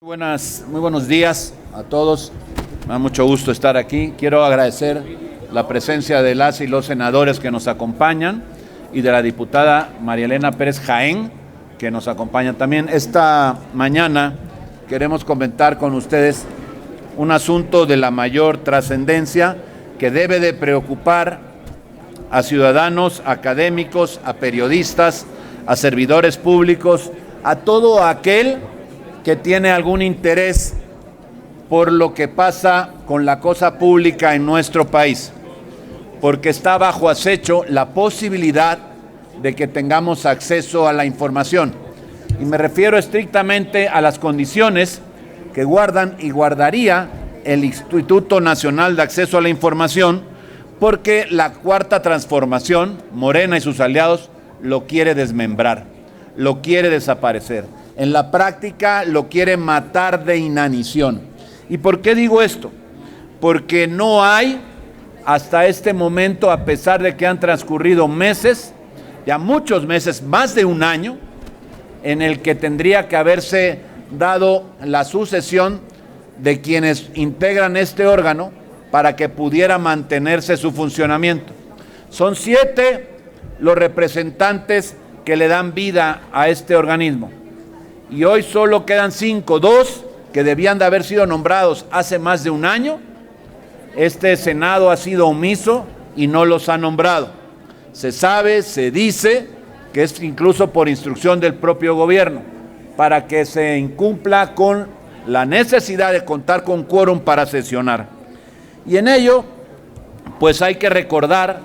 Muy buenos días a todos. Me da mucho gusto estar aquí. Quiero agradecer la presencia de las y los senadores que nos acompañan y de la diputada María Elena Pérez Jaén, que nos acompaña también. Esta mañana queremos comentar con ustedes un asunto de la mayor trascendencia que debe de preocupar a ciudadanos, académicos, a periodistas, a servidores públicos, a todo aquel que tiene algún interés por lo que pasa con la cosa pública en nuestro país, porque está bajo acecho la posibilidad de que tengamos acceso a la información. Y me refiero estrictamente a las condiciones que guardan y guardaría el Instituto Nacional de Acceso a la Información, porque la Cuarta Transformación, Morena y sus aliados, lo quiere desmembrar, lo quiere desaparecer. En la práctica lo quiere matar de inanición. ¿Y por qué digo esto? Porque no hay hasta este momento, a pesar de que han transcurrido meses, ya muchos meses, más de un año, en el que tendría que haberse dado la sucesión de quienes integran este órgano para que pudiera mantenerse su funcionamiento. Son 7 los representantes que le dan vida a este organismo. Y hoy solo quedan 5, 2 que debían de haber sido nombrados hace más de un año. Este Senado ha sido omiso y no los ha nombrado. Se sabe, se dice que es incluso por instrucción del propio gobierno, para que se incumpla con la necesidad de contar con quórum para sesionar. Y en ello, pues hay que recordar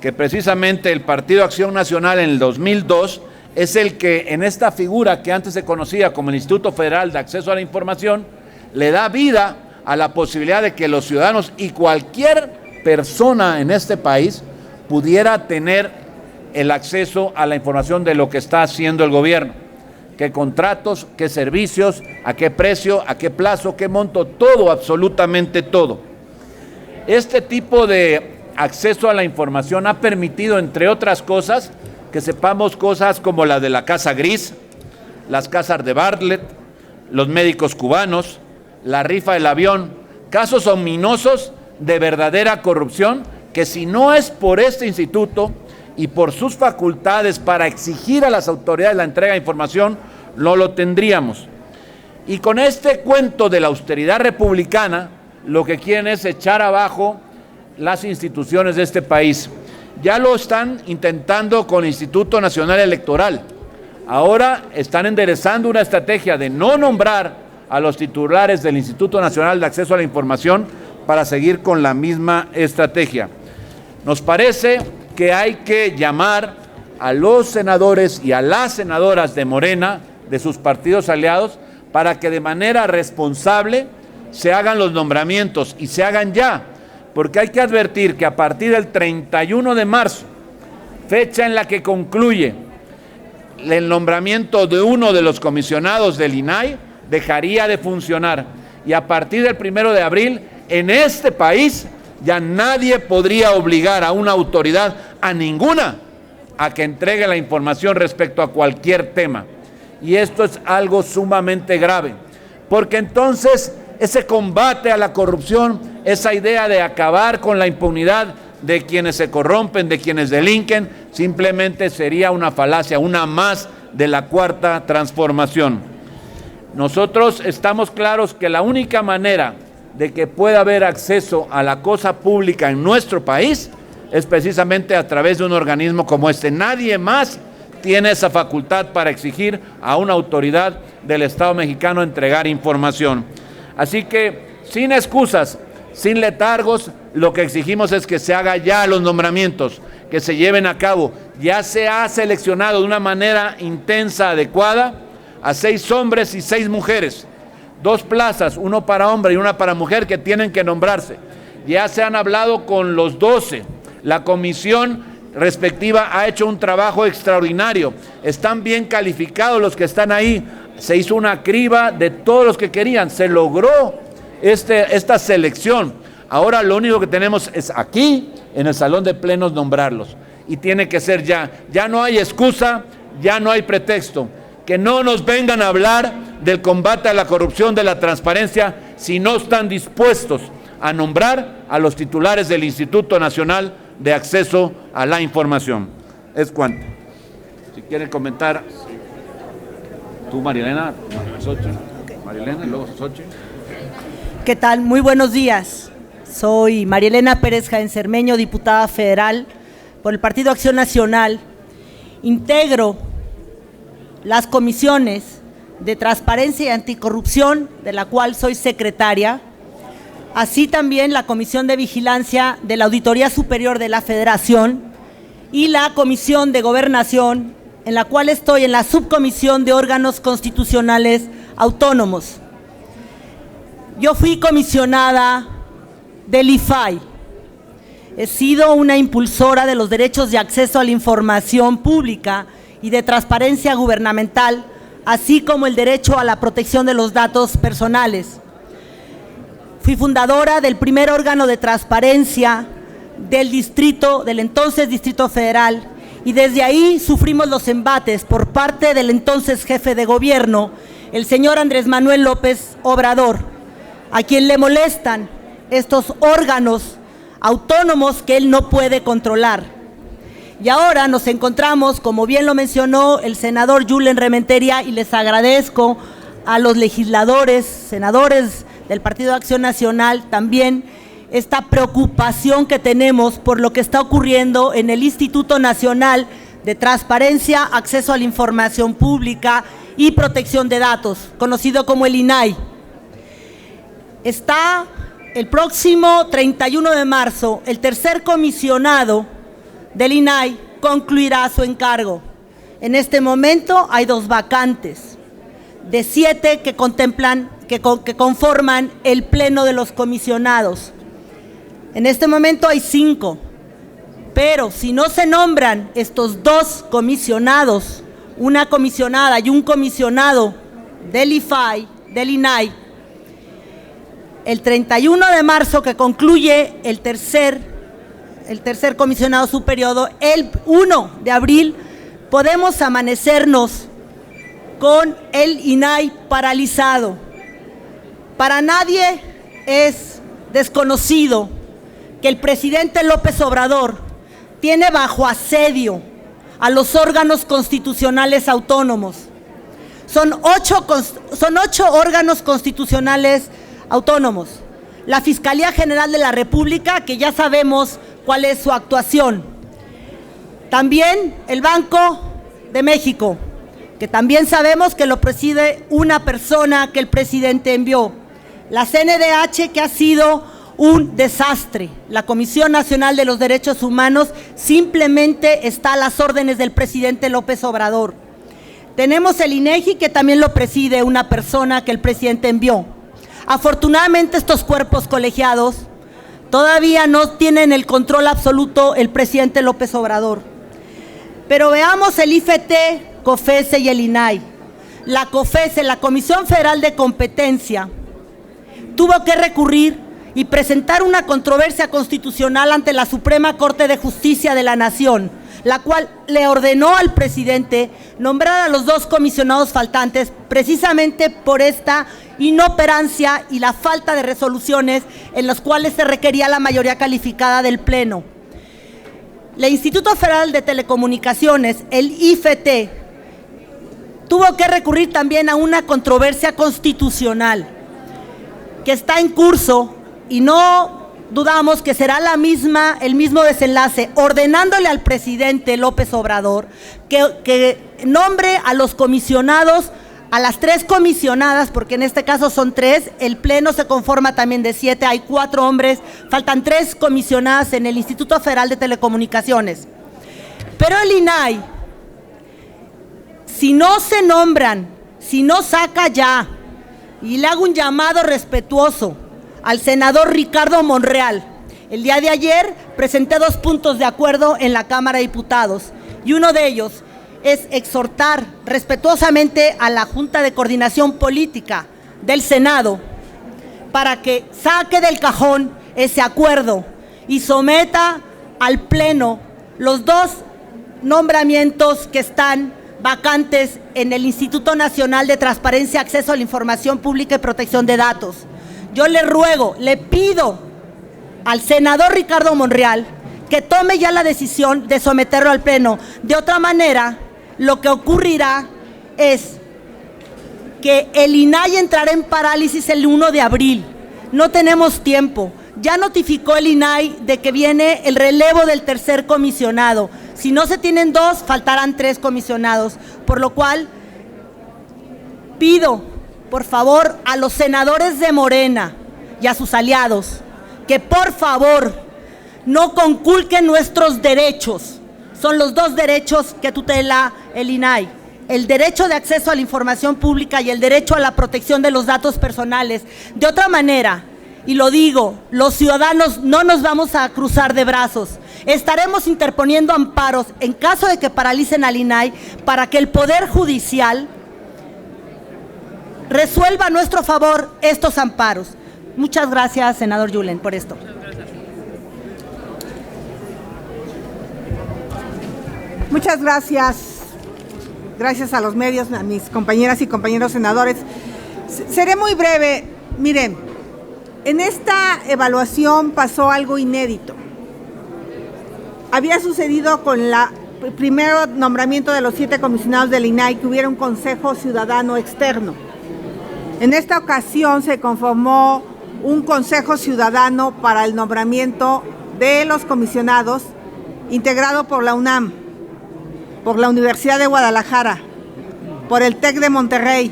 que precisamente el Partido Acción Nacional en el 2002 es el que en esta figura que antes se conocía como el Instituto Federal de Acceso a la Información, le da vida a la posibilidad de que los ciudadanos y cualquier persona en este país pudiera tener el acceso a la información de lo que está haciendo el gobierno, qué contratos, qué servicios, a qué precio, a qué plazo, qué monto, todo, absolutamente todo. Este tipo de acceso a la información ha permitido, entre otras cosas, que sepamos cosas como la de la Casa Gris, las casas de Bartlett, los médicos cubanos, la rifa del avión, casos ominosos de verdadera corrupción que si no es por este instituto y por sus facultades para exigir a las autoridades la entrega de información, no lo tendríamos. Y con este cuento de la austeridad republicana, lo que quieren es echar abajo las instituciones de este país. Ya lo están intentando con el Instituto Nacional Electoral. Ahora están enderezando una estrategia de no nombrar a los titulares del Instituto Nacional de Acceso a la Información para seguir con la misma estrategia. Nos parece que hay que llamar a los senadores y a las senadoras de Morena, de sus partidos aliados, para que de manera responsable se hagan los nombramientos y se hagan ya. Porque hay que advertir que a partir del 31 de marzo, fecha en la que concluye el nombramiento de uno de los comisionados del INAI, dejaría de funcionar. Y a partir del 1 de abril, en este país, ya nadie podría obligar a una autoridad, a ninguna, a que entregue la información respecto a cualquier tema. Y esto es algo sumamente grave, porque entonces ese combate a la corrupción, esa idea de acabar con la impunidad de quienes se corrompen, de quienes delinquen, simplemente sería una falacia, una más de la Cuarta Transformación. Nosotros estamos claros que la única manera de que pueda haber acceso a la cosa pública en nuestro país es precisamente a través de un organismo como este. Nadie más tiene esa facultad para exigir a una autoridad del Estado mexicano entregar información. Así que, sin excusas, sin letargos, lo que exigimos es que se haga ya los nombramientos, que se lleven a cabo. Ya se ha seleccionado de una manera intensa, adecuada, a 6 hombres y 6 mujeres. 2 plazas, 1 para hombre y 1 para mujer, que tienen que nombrarse. Ya se han hablado con los 12. La comisión respectiva ha hecho un trabajo extraordinario. Están bien calificados los que están ahí. Se hizo una criba de todos los que querían. Se logró esta selección. Ahora lo único que tenemos es aquí, en el salón de plenos, nombrarlos. Y tiene que ser ya. Ya no hay excusa, ya no hay pretexto. Que no nos vengan a hablar del combate a la corrupción, de la transparencia, si no están dispuestos a nombrar a los titulares del Instituto Nacional de Acceso a la Información? Es cuanto. Si quieren comentar, tú, Marielena, Marielena y luego Xochitl. ¿Qué tal? Muy buenos días. Soy Marielena Pérez Jaén Cermeño, diputada federal por el Partido Acción Nacional. Integro las comisiones de Transparencia y Anticorrupción, de la cual soy secretaria, así también la Comisión de Vigilancia de la Auditoría Superior de la Federación y la Comisión de Gobernación, en la cual estoy en la subcomisión de órganos constitucionales autónomos. Yo fui comisionada del IFAI. He sido una impulsora de los derechos de acceso a la información pública y de transparencia gubernamental, así como el derecho a la protección de los datos personales. Fui fundadora del primer órgano de transparencia del entonces Distrito Federal, y desde ahí sufrimos los embates por parte del entonces jefe de gobierno, el señor Andrés Manuel López Obrador, a quien le molestan estos órganos autónomos que él no puede controlar. Y ahora nos encontramos, como bien lo mencionó el senador Julen Rementeria, y les agradezco a los legisladores, senadores del Partido de Acción Nacional, también esta preocupación que tenemos por lo que está ocurriendo en el Instituto Nacional de Transparencia, Acceso a la Información Pública y Protección de Datos, conocido como el INAI. Está el próximo 31 de marzo, el tercer comisionado del INAI concluirá su encargo. En este momento hay 2 vacantes, de 7 que conforman el pleno de los comisionados. En este momento hay 5, pero si no se nombran estos 2 comisionados, una comisionada y un comisionado del INAI, el 31 de marzo, que concluye el tercer comisionado su periodo, el 1 de abril, podemos amanecernos con el INAI paralizado. Para nadie es desconocido que el presidente López Obrador tiene bajo asedio a los órganos constitucionales autónomos. Son 8 órganos constitucionales autónomos. La Fiscalía General de la República, que ya sabemos cuál es su actuación. También el Banco de México, que también sabemos que lo preside una persona que el presidente envió. La CNDH, que ha sido un desastre. La Comisión Nacional de los Derechos Humanos simplemente está a las órdenes del presidente López Obrador. Tenemos el INEGI, que también lo preside una persona que el presidente envió. Afortunadamente, estos cuerpos colegiados todavía no tienen el control absoluto el presidente López Obrador. Pero veamos el IFT, COFESE y el INAI. La COFESE, la Comisión Federal de Competencia, tuvo que recurrir y presentar una controversia constitucional ante la Suprema Corte de Justicia de la Nación, la cual le ordenó al presidente nombrar a los 2 comisionados faltantes precisamente por esta inoperancia y la falta de resoluciones en las cuales se requería la mayoría calificada del Pleno. El Instituto Federal de Telecomunicaciones, el IFT, tuvo que recurrir también a una controversia constitucional que está en curso, y no dudamos que será el mismo desenlace, ordenándole al presidente López Obrador que nombre a los comisionados, a las 3 comisionadas, porque en este caso son 3, el pleno se conforma también de 7, hay 4 hombres, faltan 3 comisionadas en el Instituto Federal de Telecomunicaciones. Pero el INAI, si no se nombran, si no saca ya, y le hago un llamado respetuoso al senador Ricardo Monreal. El día de ayer presenté 2 puntos de acuerdo en la Cámara de Diputados, y uno de ellos es exhortar respetuosamente a la Junta de Coordinación Política del Senado para que saque del cajón ese acuerdo y someta al Pleno los 2 nombramientos que están vacantes en el Instituto Nacional de Transparencia, Acceso a la Información Pública y Protección de Datos. Yo le ruego, le pido al senador Ricardo Monreal que tome ya la decisión de someterlo al Pleno. De otra manera, lo que ocurrirá es que el INAI entrará en parálisis el 1 de abril. No tenemos tiempo. Ya notificó el INAI de que viene el relevo del tercer comisionado. Si no se tienen 2, faltarán 3 comisionados. Por lo cual, pido, por favor, a los senadores de Morena y a sus aliados, que por favor no conculquen nuestros derechos. Son los 2 derechos que tutela el INAI. El derecho de acceso a la información pública y el derecho a la protección de los datos personales. De otra manera, y lo digo, los ciudadanos no nos vamos a cruzar de brazos. Estaremos interponiendo amparos en caso de que paralicen al INAI para que el Poder Judicial resuelva a nuestro favor estos amparos. Muchas gracias, senador Yulen, por esto. Muchas gracias. Gracias a los medios, a mis compañeras y compañeros senadores. Seré muy breve. Miren, en esta evaluación pasó algo inédito. Había sucedido con el primer nombramiento de los 7 comisionados del INAI que hubiera un consejo ciudadano externo. En esta ocasión se conformó un consejo ciudadano para el nombramiento de los comisionados, integrado por la UNAM, por la Universidad de Guadalajara, por el TEC de Monterrey,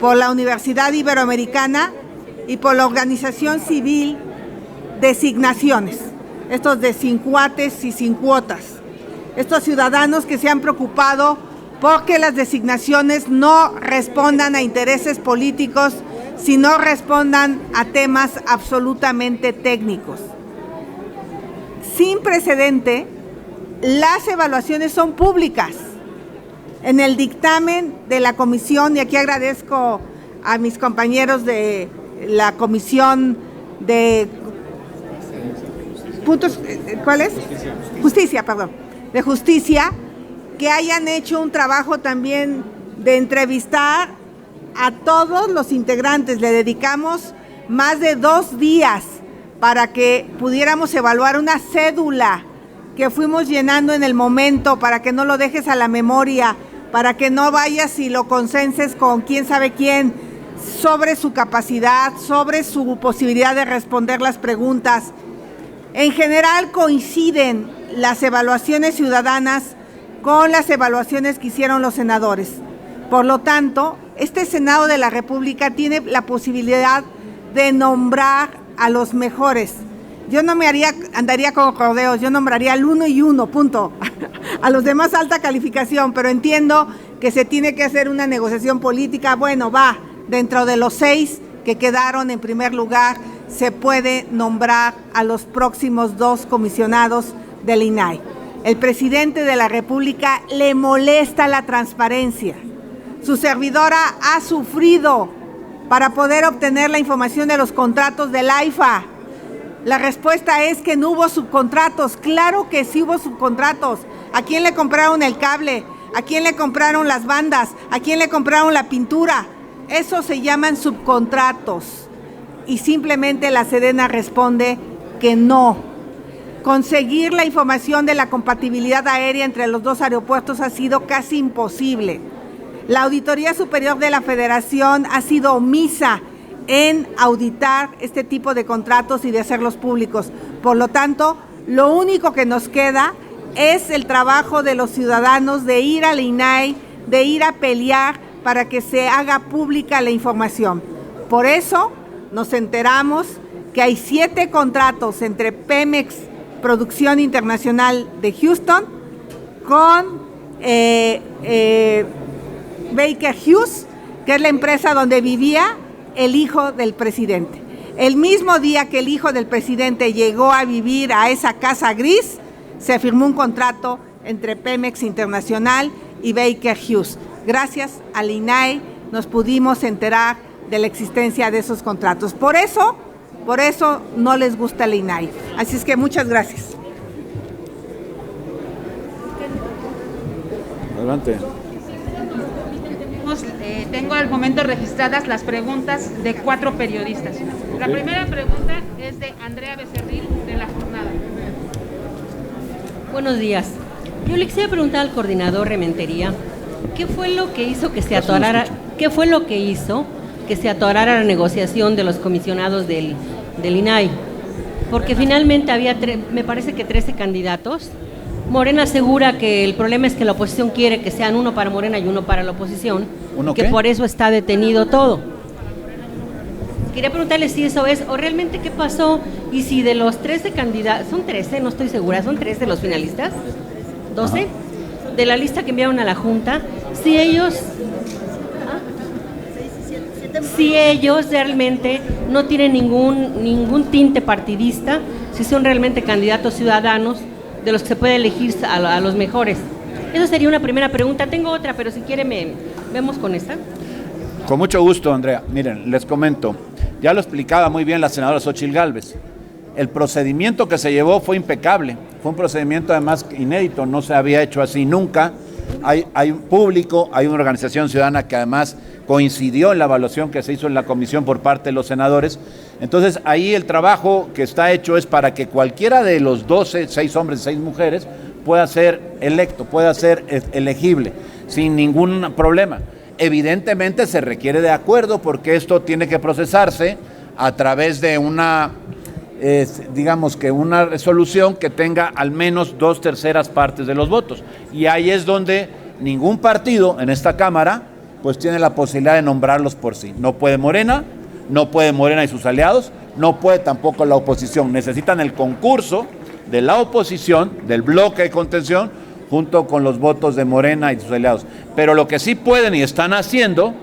por la Universidad Iberoamericana y por la organización civil Designaciones, estos de sin cuates y sin cuotas, estos ciudadanos que se han preocupado porque las designaciones no respondan a intereses políticos, sino respondan a temas absolutamente técnicos. Sin precedente, las evaluaciones son públicas. En el dictamen de la comisión, y aquí agradezco a mis compañeros de la comisión de puntos, ¿cuál es? Justicia, perdón, de justicia, que hayan hecho un trabajo también de entrevistar a todos los integrantes. Le dedicamos más de 2 días para que pudiéramos evaluar una cédula que fuimos llenando en el momento, para que no lo dejes a la memoria, para que no vayas y lo consenses con quién sabe quién, sobre su capacidad, sobre su posibilidad de responder las preguntas. En general coinciden las evaluaciones ciudadanas con las evaluaciones que hicieron los senadores. Por lo tanto, este Senado de la República tiene la posibilidad de nombrar a los mejores. Yo no andaría con rodeos, yo nombraría al 1 y 1, punto. A los de más alta calificación, pero entiendo que se tiene que hacer una negociación política. Bueno, va, dentro de los 6 que quedaron en primer lugar, se puede nombrar a los próximos 2 comisionados del INAI. El presidente de la República le molesta la transparencia. Su servidora ha sufrido para poder obtener la información de los contratos del AIFA. La respuesta es que no hubo subcontratos. Claro que sí hubo subcontratos. ¿A quién le compraron el cable? ¿A quién le compraron las bandas? ¿A quién le compraron la pintura? Eso se llaman subcontratos. Y simplemente la Sedena responde que no. Conseguir la información de la compatibilidad aérea entre los 2 aeropuertos ha sido casi imposible. La Auditoría Superior de la Federación ha sido omisa en auditar este tipo de contratos y de hacerlos públicos. Por lo tanto, lo único que nos queda es el trabajo de los ciudadanos de ir al INAI, de ir a pelear para que se haga pública la información. Por eso nos enteramos que hay 7 contratos entre Pemex, Producción Internacional de Houston, con Baker Hughes, que es la empresa donde vivía el hijo del presidente. El mismo día que el hijo del presidente llegó a vivir a esa casa gris, se firmó un contrato entre Pemex Internacional y Baker Hughes. Gracias al INAI nos pudimos enterar de la existencia de esos contratos. Por eso no les gusta el INAI. Así es que muchas gracias. Adelante. tengo al momento registradas las preguntas de 4 periodistas. La primera pregunta es de Andrea Becerril, de La Jornada. Buenos días. Yo le quisiera preguntar al coordinador Rementería, ¿qué fue lo que hizo que se atorara la negociación de los comisionados del INAI? Porque finalmente había, me parece que 13 candidatos. Morena asegura que el problema es que la oposición quiere que sean uno para Morena y uno para la oposición, que por eso está detenido todo. Quería preguntarle si eso es, o realmente qué pasó, y si de los 13 candidatos, son 13, no estoy segura, son 13 los finalistas, 12, de la lista que enviaron a la Junta, si ellos realmente no tienen ningún tinte partidista, si son realmente candidatos ciudadanos de los que se puede elegir a los mejores. Esa sería una primera pregunta. Tengo otra, pero si quiere vemos con esta. Con mucho gusto, Andrea. Miren, les comento. Ya lo explicaba muy bien la senadora Xóchitl Gálvez. El procedimiento que se llevó fue impecable. Fue un procedimiento además inédito, no se había hecho así nunca. Hay un público, hay una organización ciudadana que además coincidió en la evaluación que se hizo en la comisión por parte de los senadores. Entonces ahí el trabajo que está hecho es para que cualquiera de los 12, 6 hombres y 6 mujeres, pueda ser electo, pueda ser elegible, sin ningún problema. Evidentemente se requiere de acuerdo porque esto tiene que procesarse a través de una, digamos que una resolución que tenga al menos 2/3 partes de los votos. Y ahí es donde ningún partido en esta Cámara pues tiene la posibilidad de nombrarlos por sí. No puede Morena y sus aliados, no puede tampoco la oposición. Necesitan el concurso de la oposición, del bloque de contención, junto con los votos de Morena y sus aliados. Pero lo que sí pueden y están haciendo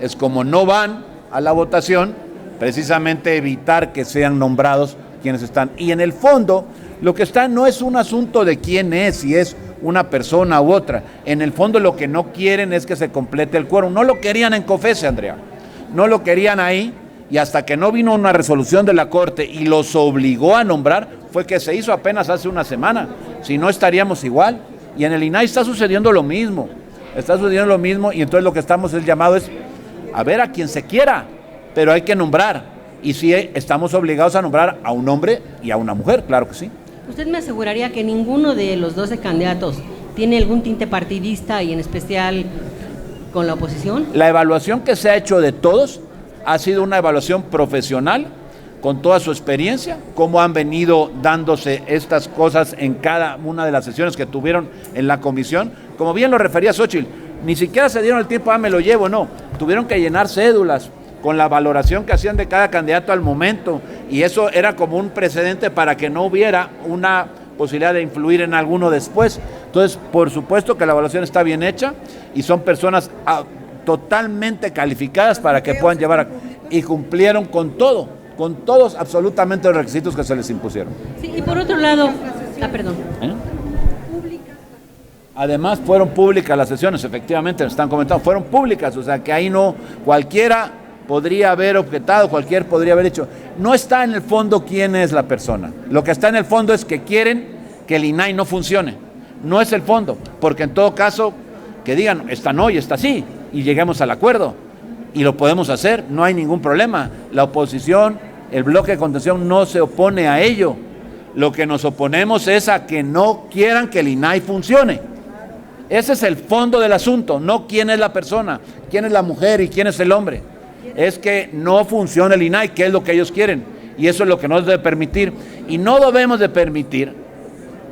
es, como no van a la votación, precisamente evitar que sean nombrados quienes están. Y en el fondo, lo que está no es un asunto de quién es, si es una persona u otra. En el fondo lo que no quieren es que se complete el quórum. No lo querían en COFESE, Andrea. No lo querían ahí, y hasta que no vino una resolución de la Corte y los obligó a nombrar, fue que se hizo apenas hace una semana. Si no, estaríamos igual. Y en el INAI está sucediendo lo mismo. Y entonces lo que estamos llamado es a ver a quien se quiera, pero hay que nombrar. Y sí, estamos obligados a nombrar a un hombre y a una mujer, claro que sí. ¿Usted me aseguraría que ninguno de los 12 candidatos tiene algún tinte partidista y en especial con la oposición? La evaluación que se ha hecho de todos ha sido una evaluación profesional, con toda su experiencia, cómo han venido dándose estas cosas en cada una de las sesiones que tuvieron en la comisión. Como bien lo refería Xóchitl, ni siquiera se dieron el tiempo, me lo llevo, no. Tuvieron que llenar cédulas con la valoración que hacían de cada candidato al momento, y eso era como un precedente para que no hubiera una posibilidad de influir en alguno después. Entonces, por supuesto que la evaluación está bien hecha y son personas totalmente calificadas para que puedan llevar y cumplieron con todos absolutamente los requisitos que se les impusieron. Sí, y por otro lado, perdón. Además fueron públicas las sesiones, efectivamente, nos están comentando, fueron públicas, o sea que ahí no, cualquiera podría haber objetado, cualquiera podría haber hecho. No está en el fondo quién es la persona, lo que está en el fondo es que quieren que el INAI no funcione, no es el fondo, porque en todo caso, que digan, esta no y esta sí, y lleguemos al acuerdo, y lo podemos hacer, no hay ningún problema. La oposición, el bloque de contención no se opone a ello, lo que nos oponemos es a que no quieran que el INAI funcione. Ese es el fondo del asunto, no quién es la persona, quién es la mujer y quién es el hombre. Es que no funcione el INAI, que es lo que ellos quieren, y eso es lo que no se debe permitir. Y no debemos de permitir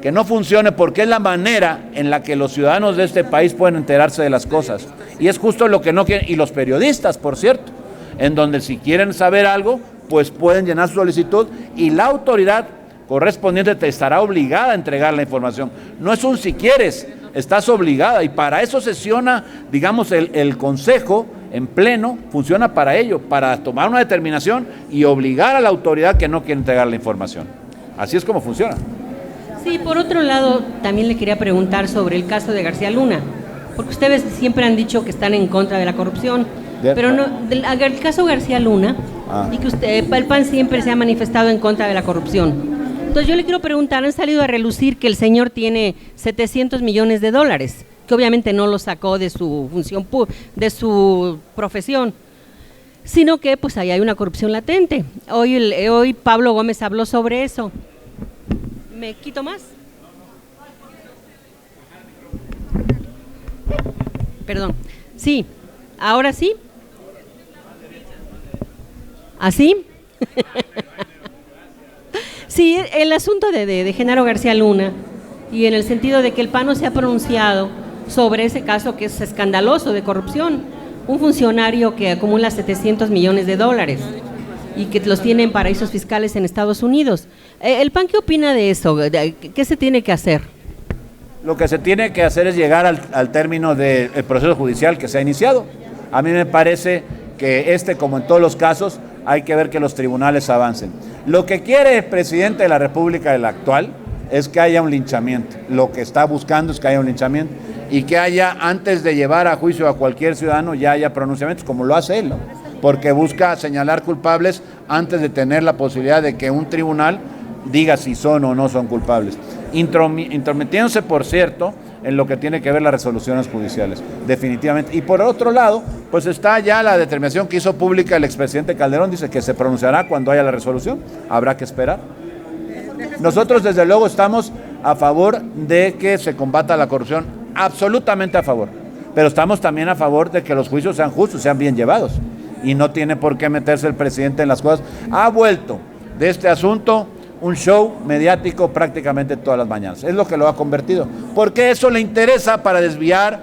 que no funcione porque es la manera en la que los ciudadanos de este país pueden enterarse de las cosas. Y es justo lo que no quieren, y los periodistas, por cierto, en donde si quieren saber algo, pues pueden llenar su solicitud y la autoridad correspondiente te estará obligada a entregar la información. No es un si quieres, estás obligada, y para eso sesiona, digamos, el Consejo en pleno, funciona para ello, para tomar una determinación y obligar a la autoridad que no quiere entregar la información. Así es como funciona. Sí, por otro lado, también le quería preguntar sobre el caso de García Luna, porque ustedes siempre han dicho que están en contra de la corrupción, pero no, el caso García Luna, y que el PAN siempre se ha manifestado en contra de la corrupción. Entonces yo le quiero preguntar, han salido a relucir que el señor tiene $700 millones que obviamente no lo sacó de su función, de su profesión, sino que pues ahí hay una corrupción latente. Hoy Pablo Gómez habló sobre eso. ¿Me quito más? Perdón. Sí, ahora sí. ¿Así? Sí, el asunto de Genaro García Luna, y en el sentido de que el PAN no se ha pronunciado sobre ese caso que es escandaloso de corrupción. Un funcionario que acumula $700 millones y que los tiene en paraísos fiscales en Estados Unidos. ¿El PAN qué opina de eso? ¿Qué se tiene que hacer? Lo que se tiene que hacer es llegar al término del proceso judicial que se ha iniciado. A mí me parece que como en todos los casos, hay que ver que los tribunales avancen. Lo que quiere el presidente de la República, el actual, es que haya un linchamiento. Lo que está buscando es que haya un linchamiento y que haya, antes de llevar a juicio a cualquier ciudadano, ya haya pronunciamientos, como lo hace él, ¿no? Porque busca señalar culpables antes de tener la posibilidad de que un tribunal diga si son o no son culpables. Intrometiéndose, por cierto, en lo que tiene que ver las resoluciones judiciales, definitivamente. Y por otro lado, pues está ya la determinación que hizo pública el expresidente Calderón, dice que se pronunciará cuando haya la resolución, habrá que esperar. Nosotros desde luego estamos a favor de que se combata la corrupción, absolutamente a favor, pero estamos también a favor de que los juicios sean justos, sean bien llevados, y no tiene por qué meterse el presidente en las cosas. Ha vuelto de este asunto un show mediático prácticamente todas las mañanas, es lo que lo ha convertido, porque eso le interesa para desviar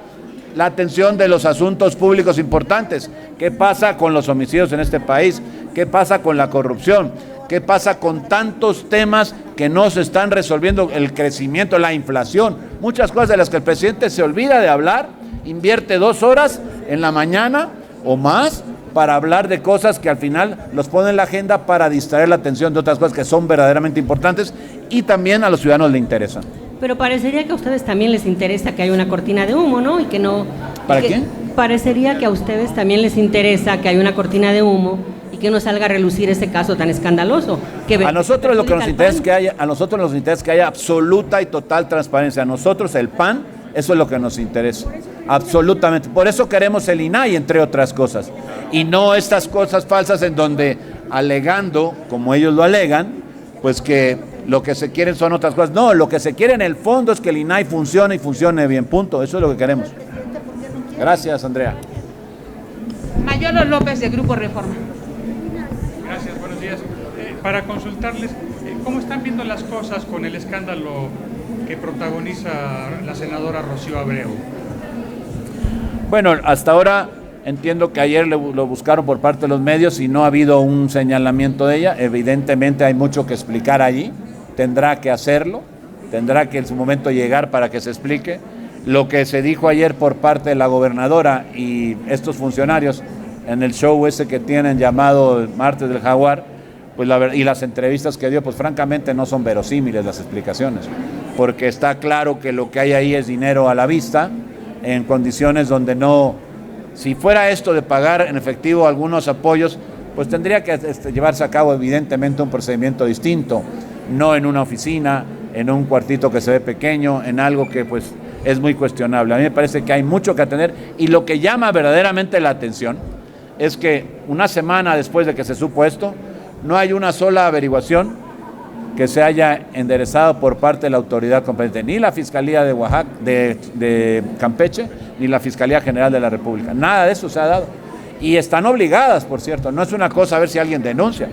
la atención de los asuntos públicos importantes. ¿Qué pasa con los homicidios en este país? ¿Qué pasa con la corrupción? ¿Qué pasa con tantos temas que no se están resolviendo? El crecimiento, la inflación, muchas cosas de las que el presidente se olvida de hablar, invierte 2 horas en la mañana o más para hablar de cosas que al final los pone en la agenda para distraer la atención de otras cosas que son verdaderamente importantes y también a los ciudadanos le interesan. Pero parecería que a ustedes también les interesa que haya una cortina de humo, ¿no? Y que no... ¿Para quién? Parecería que a ustedes también les interesa que haya una cortina de humo y que no salga a relucir ese caso tan escandaloso. A nosotros lo que nos interesa es que haya, absoluta y total transparencia. A nosotros, el PAN, eso es lo que nos interesa. Absolutamente. Por eso queremos el INAI, entre otras cosas. Y no estas cosas falsas en donde, alegando, como ellos lo alegan, pues que lo que se quieren son otras cosas. No, lo que se quiere en el fondo es que el INAI funcione y funcione bien, punto. Eso es lo que queremos. Gracias, Andrea. Mayolo López, de Grupo Reforma. Gracias, buenos días. Para consultarles, ¿cómo están viendo las cosas con el escándalo que protagoniza la senadora Rocío Abreu? Bueno, hasta ahora entiendo que ayer lo buscaron por parte de los medios y no ha habido un señalamiento de ella. Evidentemente hay mucho que explicar allí, tendrá que hacerlo, tendrá que en su momento llegar para que se explique. Lo que se dijo ayer por parte de la gobernadora y estos funcionarios en el show ese que tienen llamado Martes del Jaguar, pues y las entrevistas que dio, pues francamente no son verosímiles las explicaciones, porque está claro que lo que hay ahí es dinero a la vista, en condiciones donde no, si fuera esto de pagar en efectivo algunos apoyos, pues tendría que llevarse a cabo evidentemente un procedimiento distinto, no en una oficina, en un cuartito que se ve pequeño, en algo que pues es muy cuestionable. A mí me parece que hay mucho que atender y lo que llama verdaderamente la atención es que una semana después de que se supo esto, no hay una sola averiguación que se haya enderezado por parte de la autoridad competente, ni la Fiscalía de Oaxaca, de Campeche, ni la Fiscalía General de la República. Nada de eso se ha dado. Y están obligadas, por cierto, no es una cosa a ver si alguien denuncia,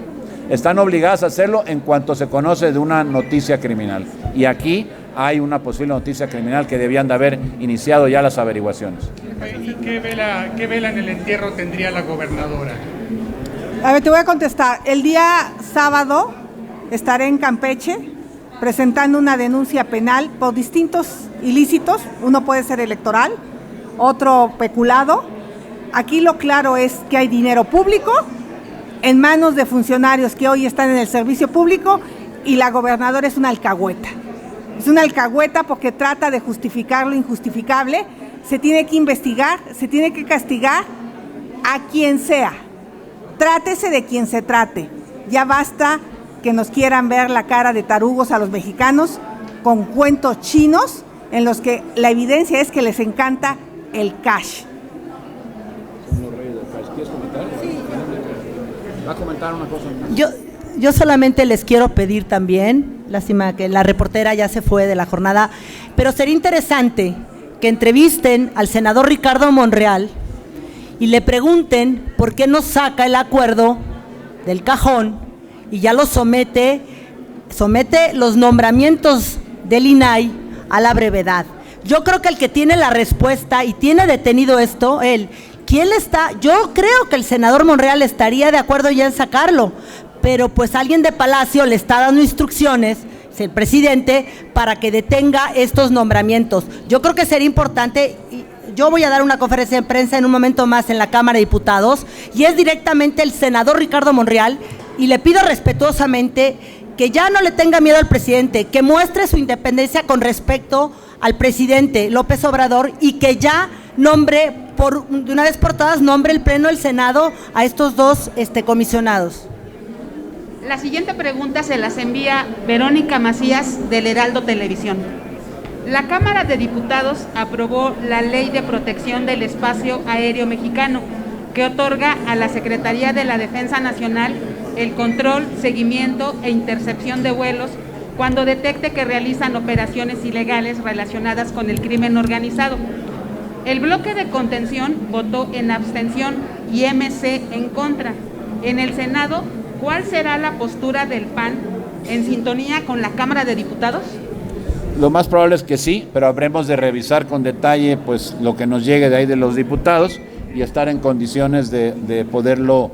están obligadas a hacerlo en cuanto se conoce de una noticia criminal. Y aquí hay una posible noticia criminal que debían de haber iniciado ya las averiguaciones. ¿Y qué vela en el entierro tendría la gobernadora? A ver, te voy a contestar. El día sábado estaré en Campeche presentando una denuncia penal por distintos ilícitos. Uno puede ser electoral, otro peculado. Aquí lo claro es que hay dinero público en manos de funcionarios que hoy están en el servicio público y la gobernadora es una alcahueta. Es una alcahueta porque trata de justificar lo injustificable. Se tiene que investigar, se tiene que castigar a quien sea. Trátese de quien se trate. Ya basta que nos quieran ver la cara de tarugos a los mexicanos con cuentos chinos en los que la evidencia es que les encanta el cash. Son los reyes del cash. ¿Quieres comentar? Sí. ¿Va a comentar una cosa? Yo solamente les quiero pedir también, lástima que la reportera ya se fue de la jornada, pero sería interesante que entrevisten al senador Ricardo Monreal y le pregunten por qué no saca el acuerdo del cajón y ya lo somete los nombramientos del INAI a la brevedad. Yo creo que el que tiene la respuesta y tiene detenido esto, yo creo que el senador Monreal estaría de acuerdo ya en sacarlo, pero pues alguien de Palacio le está dando instrucciones, el presidente, para que detenga estos nombramientos. Yo creo que sería importante, yo voy a dar una conferencia de prensa en un momento más en la Cámara de Diputados, y es directamente el senador Ricardo Monreal, y le pido respetuosamente que ya no le tenga miedo al presidente, que muestre su independencia con respecto al presidente López Obrador, y que ya nombre, de una vez por todas, nombre el Pleno del Senado a estos dos comisionados. La siguiente pregunta se las envía Verónica Macías del Heraldo Televisión. La Cámara de Diputados aprobó la Ley de Protección del Espacio Aéreo Mexicano, que otorga a la Secretaría de la Defensa Nacional el control, seguimiento e intercepción de vuelos cuando detecte que realizan operaciones ilegales relacionadas con el crimen organizado. El bloque de contención votó en abstención y MC en contra. En el Senado, ¿cuál será la postura del PAN en sintonía con la Cámara de Diputados? Lo más probable es que sí, pero habremos de revisar con detalle pues lo que nos llegue de ahí de los diputados y estar en condiciones de poderlo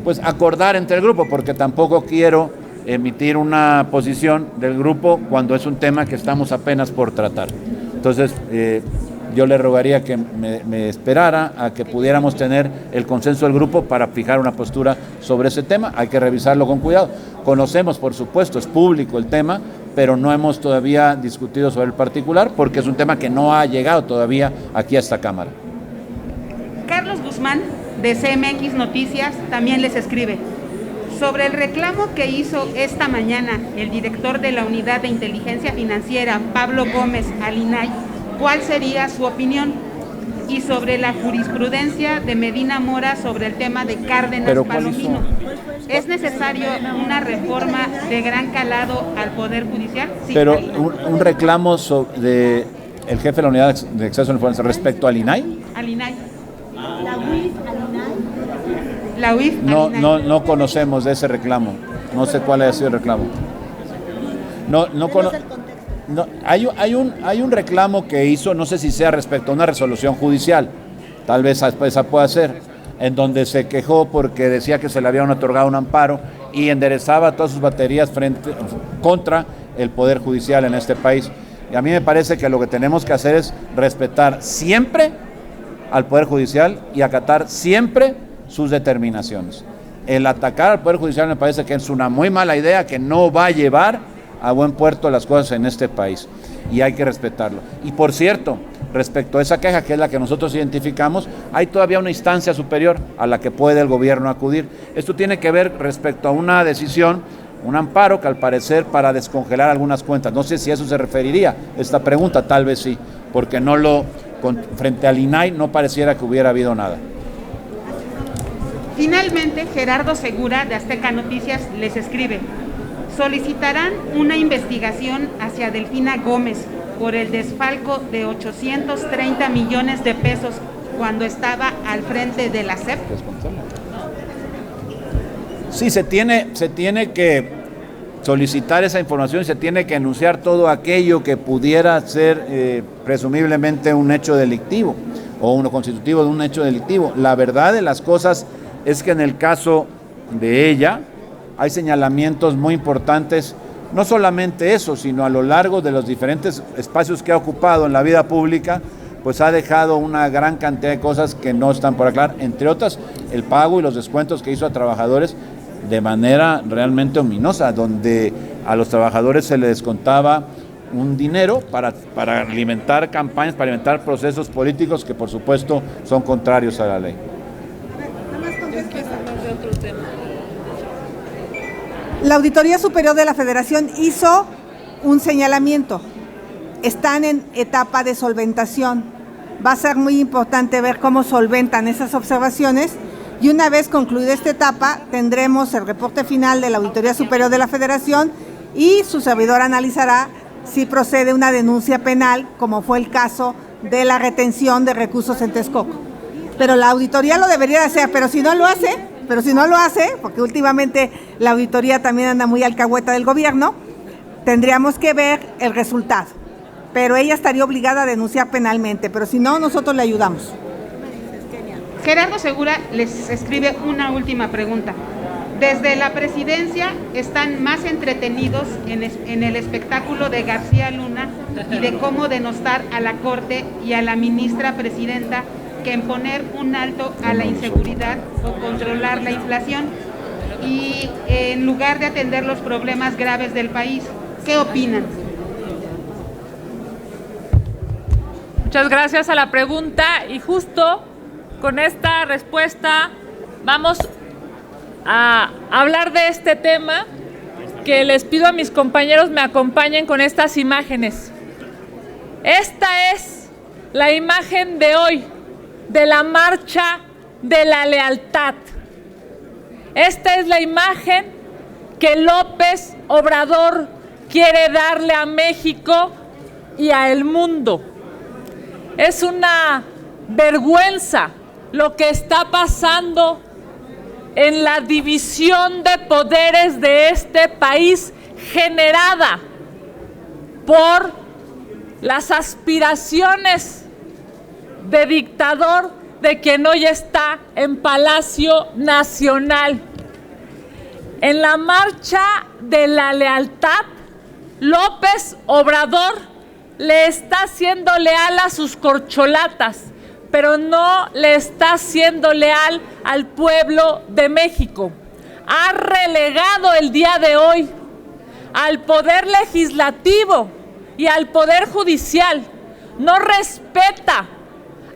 pues acordar entre el grupo, porque tampoco quiero emitir una posición del grupo cuando es un tema que estamos apenas por tratar. Entonces, yo le rogaría que me esperara a que pudiéramos tener el consenso del grupo para fijar una postura sobre ese tema. Hay que revisarlo con cuidado. Conocemos, por supuesto, es público el tema, pero no hemos todavía discutido sobre el particular porque es un tema que no ha llegado todavía aquí a esta Cámara. Carlos Guzmán, de CMX Noticias, también les escribe: sobre el reclamo que hizo esta mañana el director de la Unidad de Inteligencia Financiera, Pablo Gómez, al INAI, ¿cuál sería su opinión? Y sobre la jurisprudencia de Medina Mora sobre el tema de Cárdenas Palomino, ¿es necesario una reforma de gran calado al Poder Judicial? Sí, pero un reclamo de el jefe de la Unidad de Acceso a la Información respecto al INAI. Al INAI. ¿La UIF al INAI? La UIF al INAI. No conocemos de ese reclamo. No sé cuál haya sido el reclamo. No hay un reclamo que hizo, no sé si sea respecto a una resolución judicial, tal vez esa pueda ser, en donde se quejó porque decía que se le habían otorgado un amparo y enderezaba todas sus baterías contra el Poder Judicial en este país. Y a mí me parece que lo que tenemos que hacer es respetar siempre al Poder Judicial y acatar siempre sus determinaciones. El atacar al Poder Judicial me parece que es una muy mala idea que no va a llevar a buen puerto las cosas en este país y hay que respetarlo. Y por cierto, respecto a esa queja que es la que nosotros identificamos, hay todavía una instancia superior a la que puede el gobierno acudir. Esto tiene que ver respecto a una decisión, un amparo que al parecer para descongelar algunas cuentas. No sé si a eso se referiría esta pregunta, tal vez sí, porque frente al INAI no pareciera que hubiera habido nada. Finalmente, Gerardo Segura de Azteca Noticias les escribe: solicitarán una investigación hacia Delfina Gómez por el desfalco de 830 millones de pesos cuando estaba al frente de la SEP. Sí, se tiene que solicitar esa información y se tiene que anunciar todo aquello que pudiera ser presumiblemente un hecho delictivo o uno constitutivo de un hecho delictivo. La verdad de las cosas es que en el caso de ella hay señalamientos muy importantes, no solamente eso, sino a lo largo de los diferentes espacios que ha ocupado en la vida pública, pues ha dejado una gran cantidad de cosas que no están por aclarar, entre otras el pago y los descuentos que hizo a trabajadores de manera realmente ominosa, donde a los trabajadores se les descontaba un dinero para alimentar campañas, para alimentar procesos políticos que por supuesto son contrarios a la ley. La Auditoría Superior de la Federación hizo un señalamiento están en etapa de solventación. Va a ser muy importante ver cómo solventan esas observaciones y una vez concluida esta etapa tendremos el reporte final de la Auditoría Superior de la Federación y su servidor analizará si procede una denuncia penal, como fue el caso de la retención de recursos en Texcoco. Pero la auditoría lo debería de hacer, pero si no lo hace, porque últimamente la auditoría también anda muy alcahueta del gobierno, tendríamos que ver el resultado. Pero ella estaría obligada a denunciar penalmente, pero si no, nosotros le ayudamos. Gerardo Segura les escribe una última pregunta. Desde la presidencia están más entretenidos en el espectáculo de García Luna y de cómo denostar a la Corte y a la ministra presidenta que en poner un alto a la inseguridad o controlar la inflación y en lugar de atender los problemas graves del país. ¿Qué opinan? Muchas gracias a la pregunta y justo con esta respuesta vamos a hablar de este tema que les pido a mis compañeros me acompañen con estas imágenes. Esta es la imagen de hoy de la marcha de la lealtad. Esta es la imagen que López Obrador quiere darle a México y al mundo. Es una vergüenza lo que está pasando en la división de poderes de este país generada por las aspiraciones de dictador de quien hoy está en Palacio Nacional. En la marcha de la lealtad, López Obrador le está siendo leal a sus corcholatas, pero no le está siendo leal al pueblo de México. Ha relegado el día de hoy al poder legislativo y al poder judicial. No respeta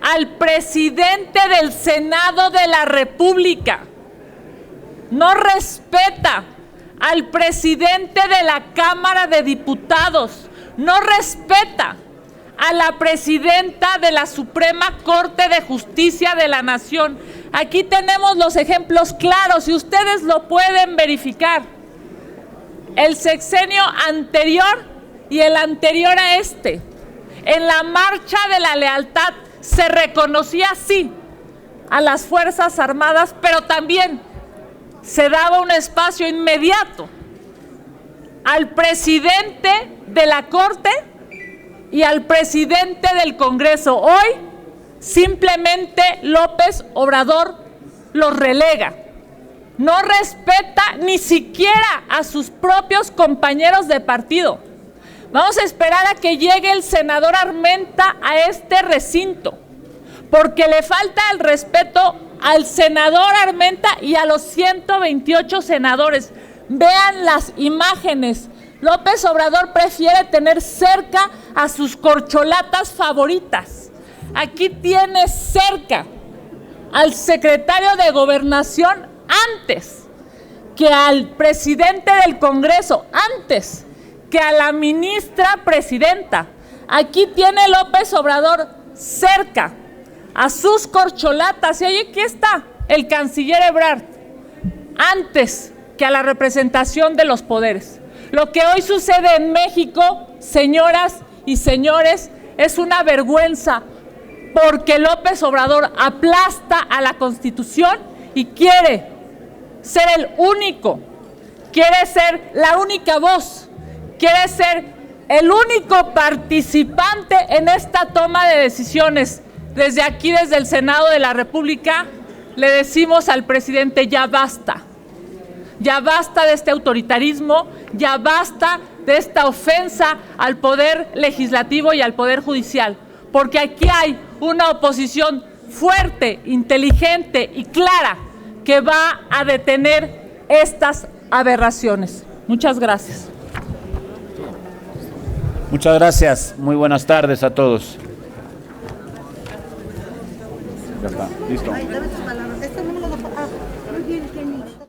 al presidente del Senado de la República. No respeta al presidente de la Cámara de Diputados. No respeta a la presidenta de la Suprema Corte de Justicia de la Nación. Aquí tenemos los ejemplos claros y ustedes lo pueden verificar. El sexenio anterior y el anterior a este, en la marcha de la lealtad se reconocía sí a las Fuerzas Armadas, pero también se daba un espacio inmediato al presidente de la Corte y al presidente del Congreso. Hoy simplemente López Obrador los relega. No respeta ni siquiera a sus propios compañeros de partido. Vamos a esperar a que llegue el senador Armenta a este recinto, porque le falta el respeto al senador Armenta y a los 128 senadores. Vean las imágenes. López Obrador prefiere tener cerca a sus corcholatas favoritas. Aquí tiene cerca al secretario de Gobernación antes que al presidente del Congreso, antes que a la ministra presidenta. Aquí tiene López Obrador cerca a sus corcholatas. Y ahí aquí está el canciller Ebrard, antes que a la representación de los poderes. Lo que hoy sucede en México, señoras y señores, es una vergüenza, porque López Obrador aplasta a la Constitución y quiere ser el único, quiere ser la única voz, quiere ser el único participante en esta toma de decisiones. Desde aquí, desde el Senado de la República, le decimos al presidente: ya basta. Ya basta de este autoritarismo, ya basta de esta ofensa al poder legislativo y al poder judicial, porque aquí hay una oposición fuerte, inteligente y clara que va a detener estas aberraciones. Muchas gracias. Muchas gracias. Muy buenas tardes a todos. Ya está, listo.